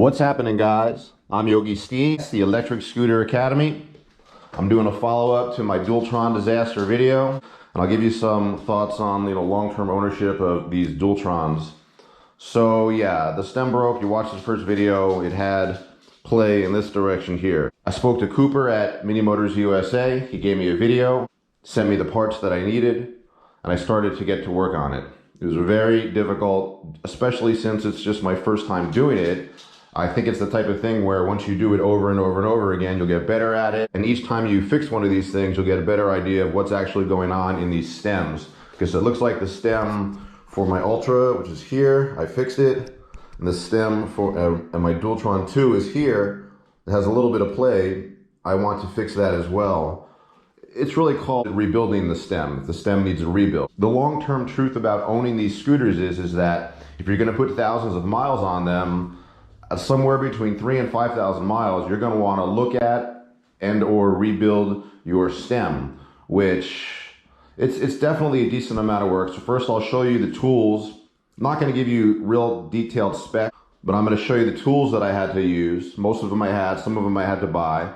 What's happening, guys? I'm Yogi Steve, the Electric Scooter Academy. I'm doing a follow-up to my Dualtron disaster video, and I'll give you some thoughts on long-term ownership of these Dualtrons. So yeah, the stem broke. You watched the first video. It had play in this direction here. I spoke to Cooper at Mini Motors USA. He gave me a video, sent me the parts that I needed, and I started to get to work on it. It was very difficult, especially since it's just my first time doing it. I think it's the type of thing where once you do it over and over and over again, you'll get better at it. And each time you fix one of these things, you'll get a better idea of what's actually going on in these stems. Because it looks like the stem for my Ultra, which is here, I fixed it. And the stem for my Dualtron 2 is here. It has a little bit of play. I want to fix that as well. It's really called rebuilding the stem. The stem needs a rebuild. The long-term truth about owning these scooters is that if you're going to put thousands of miles on them, somewhere between 3,000 and 5,000 miles, you're going to want to look at and or rebuild your stem, which it's definitely a decent amount of work. So first I'll show you the tools. I'm not going to give you real detailed specs, but I'm going to show you the tools that I had to use. Most of them I had, some of them I had to buy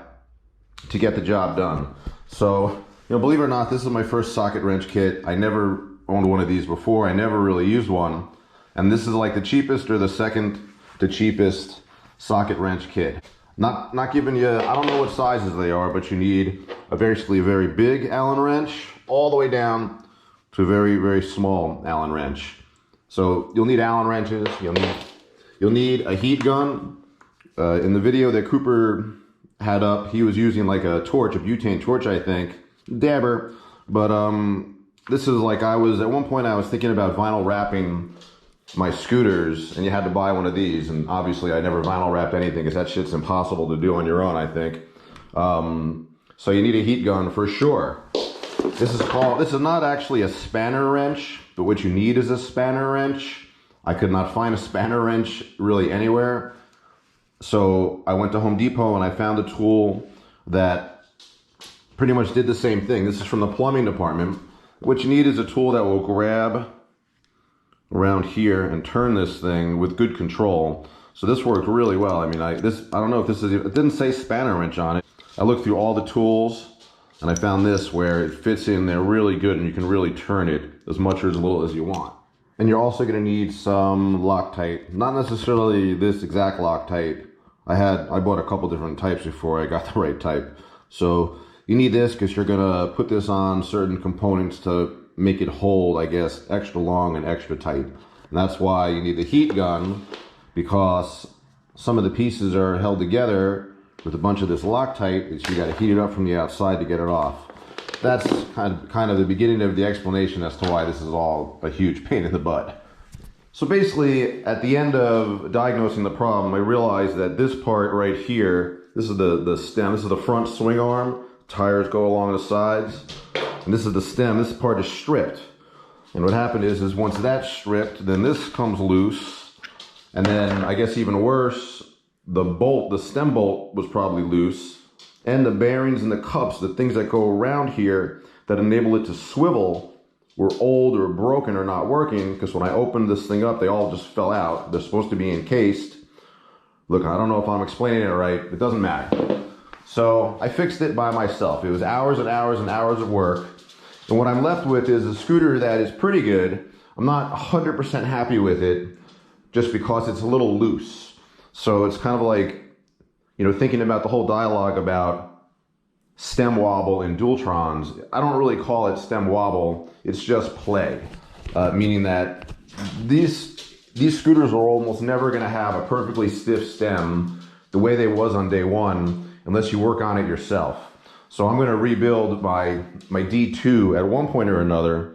to get the job done. So, believe it or not, this is my first socket wrench kit. I never owned one of these before. I never really used one. And this is like the cheapest or the second to cheapest socket wrench kit. Not giving you, I don't know what sizes they are, but you need basically a very big Allen wrench all the way down to a very, very small Allen wrench. So you'll need Allen wrenches, you'll need a heat gun. In the video that Cooper had up, he was using like a torch, a butane torch, I think, dabber. But this is like, at one point I was thinking about vinyl wrapping my scooters, and you had to buy one of these, and obviously I never vinyl wrapped anything because that shit's impossible to do on your own, I think. So you need a heat gun for sure. This is not actually a spanner wrench, but what you need is a spanner wrench. I could not find a spanner wrench really anywhere. So I went to Home Depot and I found a tool that pretty much did the same thing. This is from the plumbing department. What you need is a tool that will grab around here and turn this thing with good control. So this worked really well. I mean, I don't know if this is, it didn't say spanner wrench on it. I looked through all the tools and I found this where it fits in there really good and you can really turn it as much or as little as you want. And you're also going to need some Loctite. Not necessarily this exact Loctite. I bought a couple different types before I got the right type. So you need this because you're going to put this on certain components to make it hold, I guess, extra long and extra tight. And that's why you need the heat gun, because some of the pieces are held together with a bunch of this Loctite that you got to heat it up from the outside to get it off. That's kind of the beginning of the explanation as to why this is all a huge pain in the butt. So basically, at the end of diagnosing the problem, I realized that this part right here, this is the stem, this is the front swing arm, tires go along the sides. And this is the stem, this part is stripped. And what happened is once that's stripped, then this comes loose. And then, I guess even worse, the stem bolt was probably loose. And the bearings and the cups, the things that go around here that enable it to swivel, were old or broken or not working, because when I opened this thing up, they all just fell out. They're supposed to be encased. Look, I don't know if I'm explaining it right, it doesn't matter. So I fixed it by myself. It was hours and hours and hours of work. And what I'm left with is a scooter that is pretty good. I'm not 100% happy with it just because it's a little loose. So it's kind of like, thinking about the whole dialogue about stem wobble in Dualtrons. I don't really call it stem wobble. It's just play, meaning that these scooters are almost never going to have a perfectly stiff stem the way they was on day one, unless you work on it yourself. So I'm going to rebuild my D2 at one point or another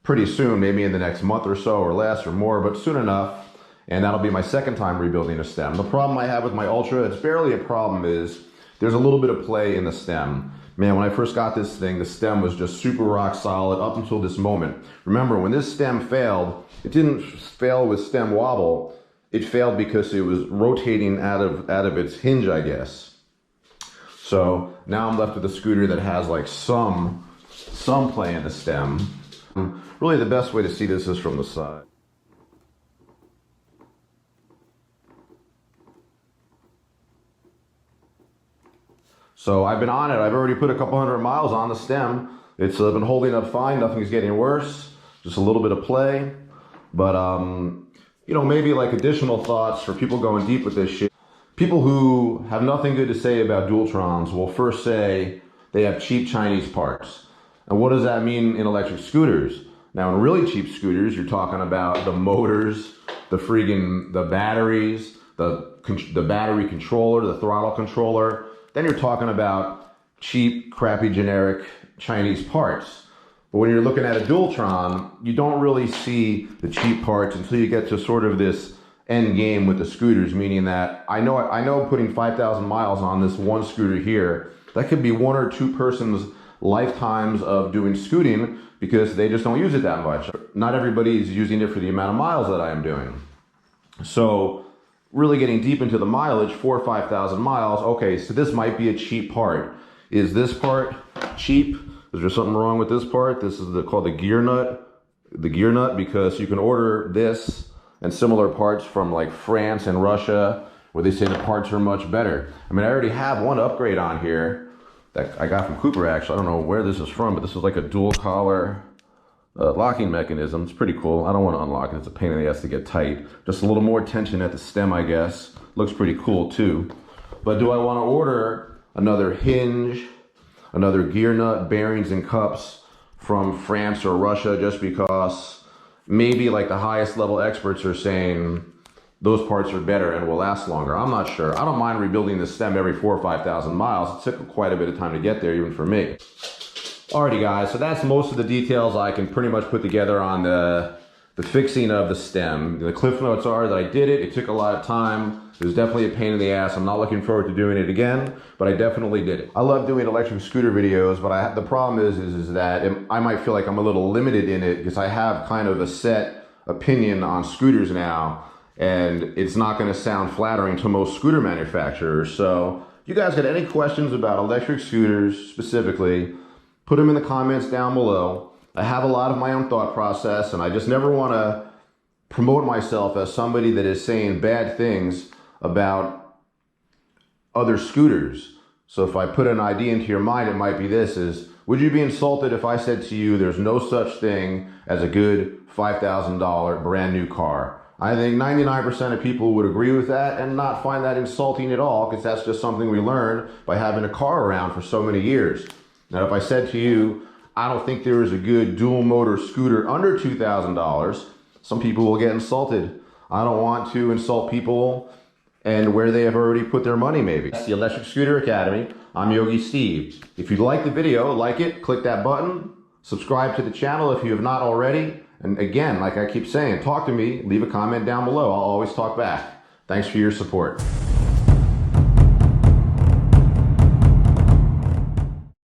pretty soon, maybe in the next month or so or less or more, but soon enough. And that'll be my second time rebuilding a stem. The problem I have with my Ultra, it's barely a problem, is there's a little bit of play in the stem. Man, when I first got this thing, the stem was just super rock solid up until this moment. Remember, when this stem failed, it didn't fail with stem wobble. It failed because it was rotating out of its hinge, I guess. So now I'm left with a scooter that has like some play in the stem. Really the best way to see this is from the side. So I've been on it. I've already put a couple hundred miles on the stem. It's been holding up fine. Nothing's getting worse. Just a little bit of play. But, you know, maybe like additional thoughts for people going deep with this shit. People who have nothing good to say about Dualtrons will first say they have cheap Chinese parts. And what does that mean in electric scooters? Now, in really cheap scooters, you're talking about the motors, the batteries, the battery controller, the throttle controller. Then you're talking about cheap, crappy, generic Chinese parts. But when you're looking at a Dualtron, you don't really see the cheap parts until you get to sort of this end game with the scooters, meaning that I know putting 5,000 miles on this one scooter here, that could be one or two persons' lifetimes of doing scooting because they just don't use it that much. Not everybody is using it for the amount of miles that I am doing. So really getting deep into the mileage, 4,000 or 5,000 miles, okay, so this might be a cheap part. Is this part cheap? Is there something wrong with this part? This is called the gear nut. The gear nut, because you can order this and similar parts from like France and Russia, where they say the parts are much better. I mean, I already have one upgrade on here that I got from Cooper, actually. I don't know where this is from, but this is like a dual collar locking mechanism. It's pretty cool. I don't want to unlock it. It's a pain in the ass to get tight. Just a little more tension at the stem, I guess. Looks pretty cool too. But do I want to order another hinge, another gear nut, bearings and cups from France or Russia just because maybe like the highest level experts are saying those parts are better and will last longer? I'm not sure. I don't mind rebuilding the stem every 4,000 or 5,000 miles. It took quite a bit of time to get there, even for me. Alrighty guys, so that's most of the details I can pretty much put together on the fixing of the stem. The cliff notes are that I did it. It took a lot of time. It was definitely a pain in the ass. I'm not looking forward to doing it again, but I definitely did it. I love doing electric scooter videos, but the problem is that I might feel like I'm a little limited in it because I have kind of a set opinion on scooters now, and it's not going to sound flattering to most scooter manufacturers. So if you guys got any questions about electric scooters specifically, put them in the comments down below. I have a lot of my own thought process, and I just never want to promote myself as somebody that is saying bad things about other scooters. So if I put an idea into your mind, it might be this: would you be insulted if I said to you there's no such thing as a good $5,000 brand new car? I think 99% of people would agree with that and not find that insulting at all, because that's just something we learned by having a car around for so many years. Now, if I said to you, I don't think there is a good dual motor scooter under $2,000, some people will get insulted. I don't want to insult people and where they have already put their money, maybe. That's the Electric Scooter Academy. I'm Yogi Steve. If you like the video, like it, click that button, subscribe to the channel if you have not already. And again, like I keep saying, talk to me, leave a comment down below. I'll always talk back. Thanks for your support.